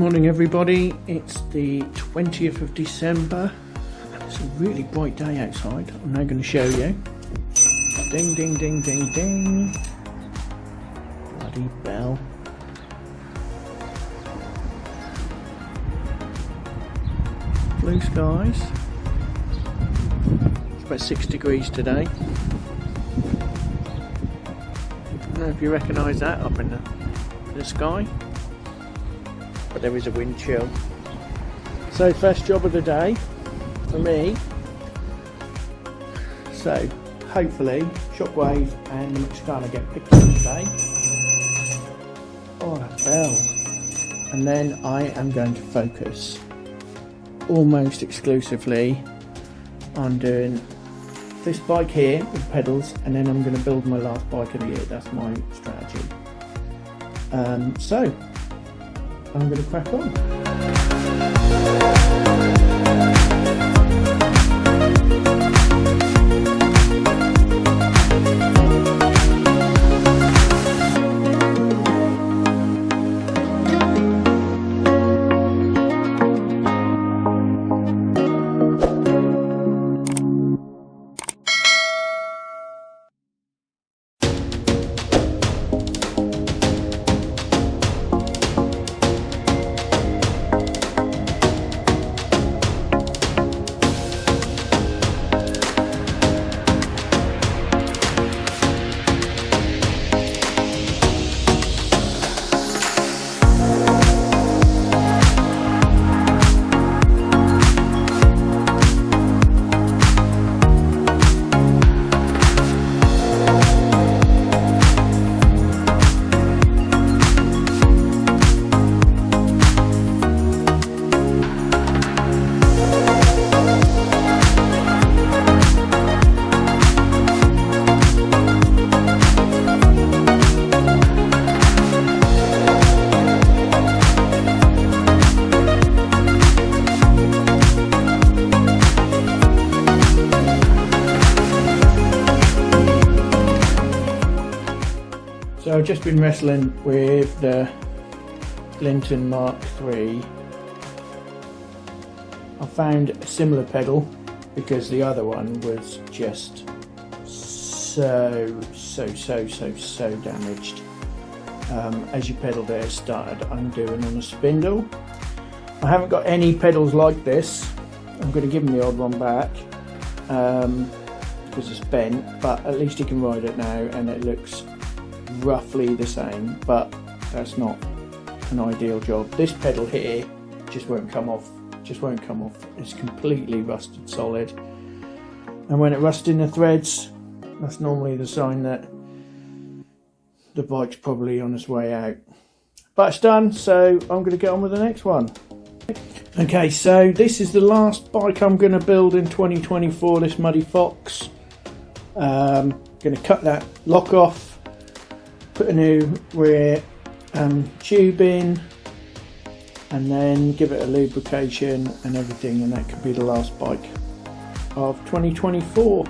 morning everybody, it's the 20th of December and it's a really bright day outside. I'm now going to show you. Ding ding ding ding ding. Bloody bell. Blue skies. It's about 6 degrees today. I don't know if you recognise that up in the sky. But there is a wind chill. So first job of the day for me. So hopefully Shockwave and the Mexicana get picked up today. Oh, that bell. And then I am going to focus almost exclusively on doing this bike here with pedals, and then I'm going to build my last bike of the year. That's my strategy. So I'm going to crack on. So I've just been wrestling with the Linton Mark III. I found a similar pedal because the other one was just so damaged. As you pedal there, it started undoing on a spindle. I haven't got any pedals like this. I'm going to give him the old one back because it's bent, but at least he can ride it now and it looks roughly the same, but that's not an ideal job. This pedal here just won't come off. It's completely rusted solid, and when it rusts in the threads, that's normally the sign that the bike's probably on its way out. But it's done, so I'm going to get on with the next one. Okay, so this is the last bike I'm going to build in 2024, this Muddy Fox. Going to cut that lock off, put a new rear tube in, and then give it a lubrication and everything, and that could be the last bike of 2024.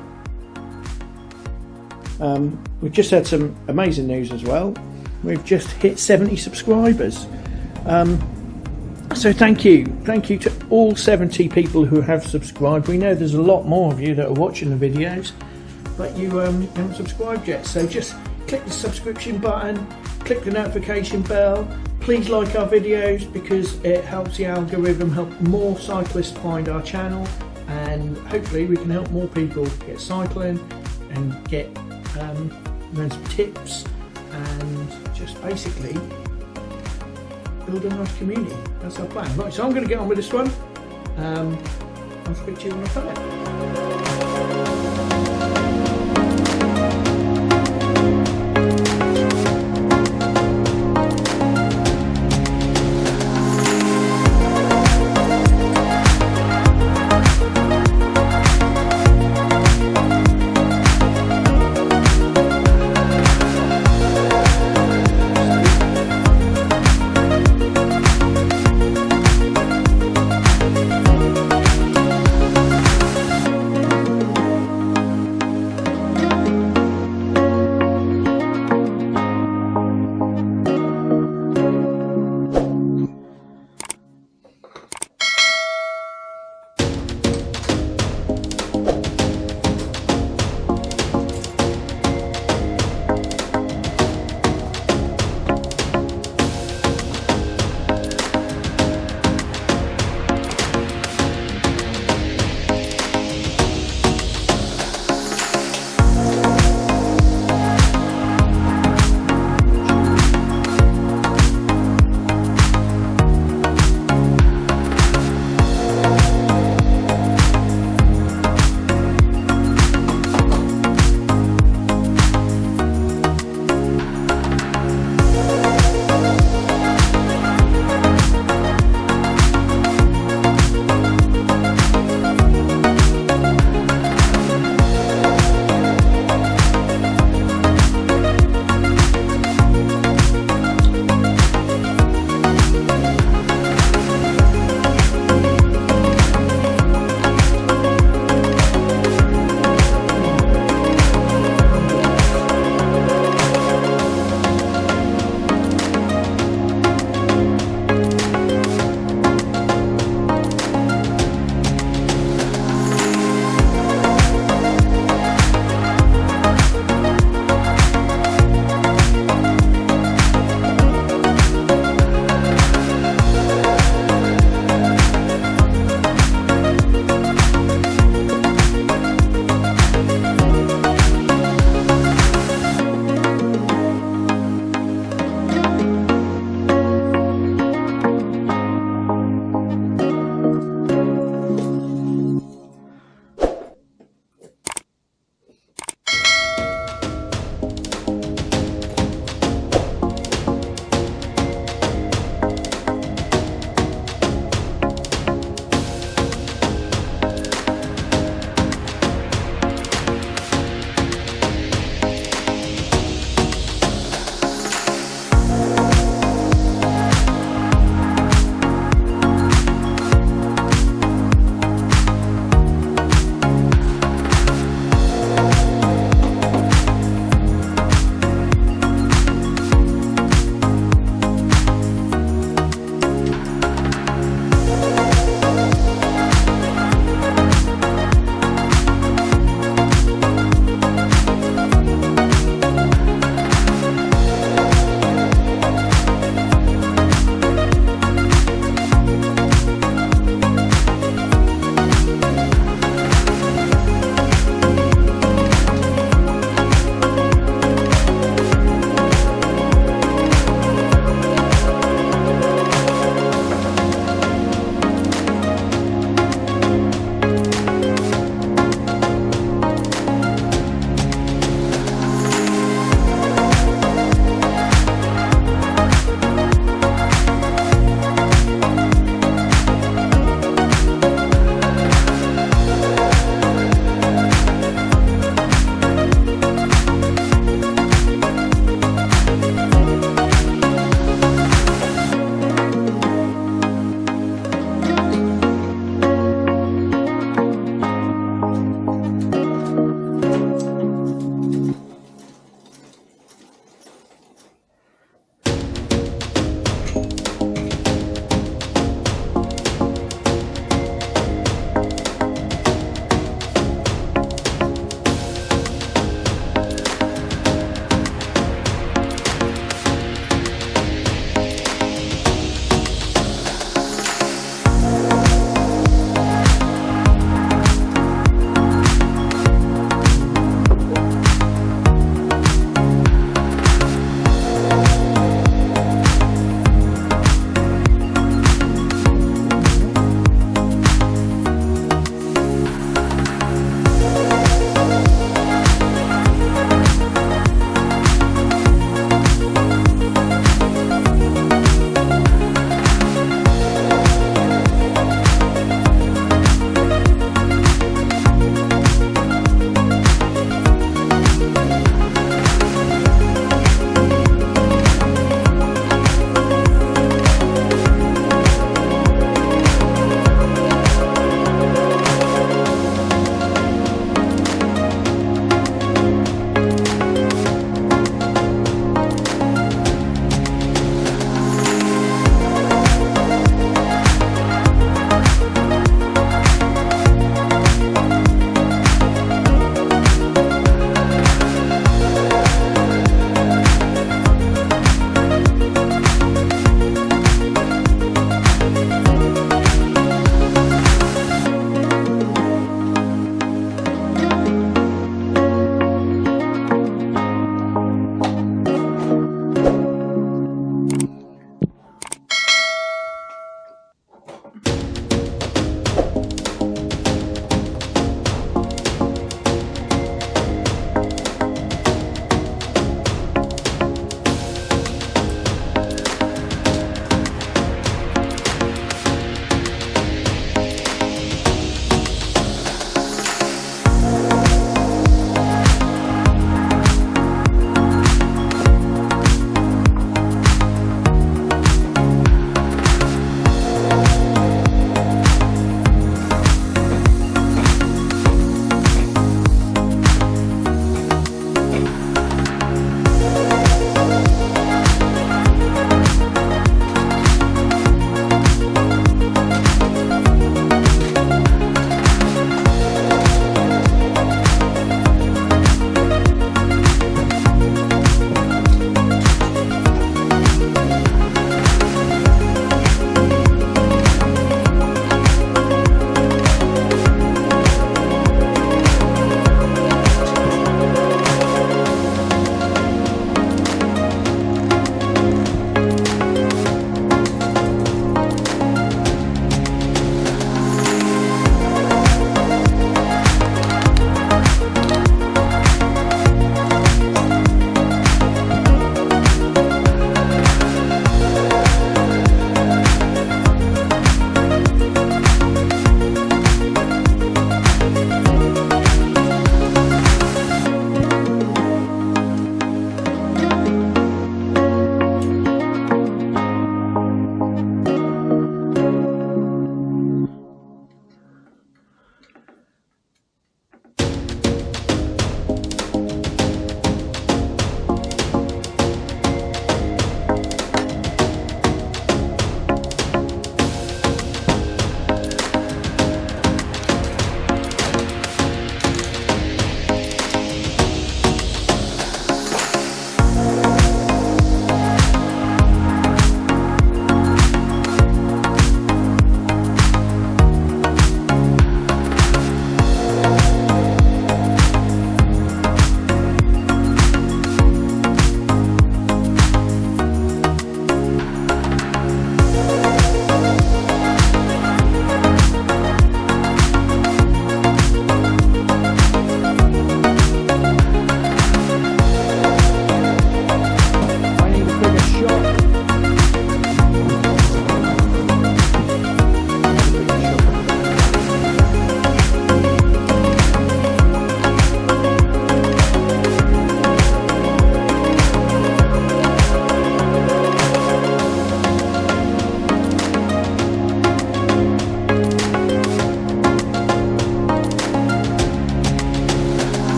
We've just had some amazing news as well. We've just hit 70 subscribers. So thank you to all 70 people who have subscribed. We know there's a lot more of you that are watching the videos, but you haven't subscribed yet, so just click the subscription button, click the notification bell. Please like our videos because it helps the algorithm, help more cyclists find our channel, and hopefully we can help more people get cycling and get learn some tips and just basically build a nice community. That's our plan. Right, so I'm going to get on with this one. I'll speak to you when I've done it.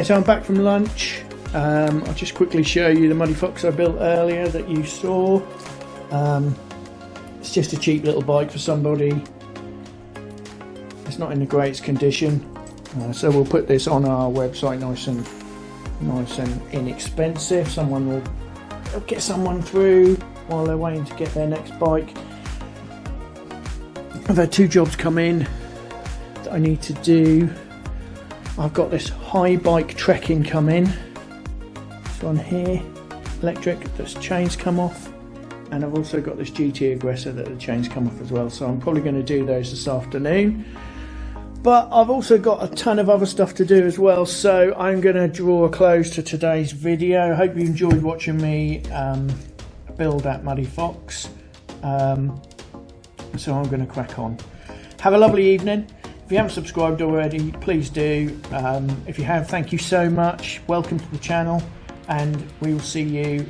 Okay, so I'm back from lunch. I'll just quickly show you the Muddy Fox I built earlier that you saw. It's just a cheap little bike for somebody. It's not in the greatest condition, so we'll put this on our website nice and inexpensive. Someone will get someone through while they're waiting to get their next bike. I've had 2 jobs come in that I need to do. I've got this high bike trekking come in. This one here, electric, that's chains come off. And I've also got this GT Aggressor that the chains come off as well. So I'm probably going to do those this afternoon. But I've also got a ton of other stuff to do as well. So I'm going to draw a close to today's video. I hope you enjoyed watching me build that Muddy Fox. So I'm going to crack on. Have a lovely evening. If you haven't subscribed already, please do. If you have, thank you so much. Welcome to the channel, and we will see you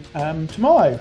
tomorrow.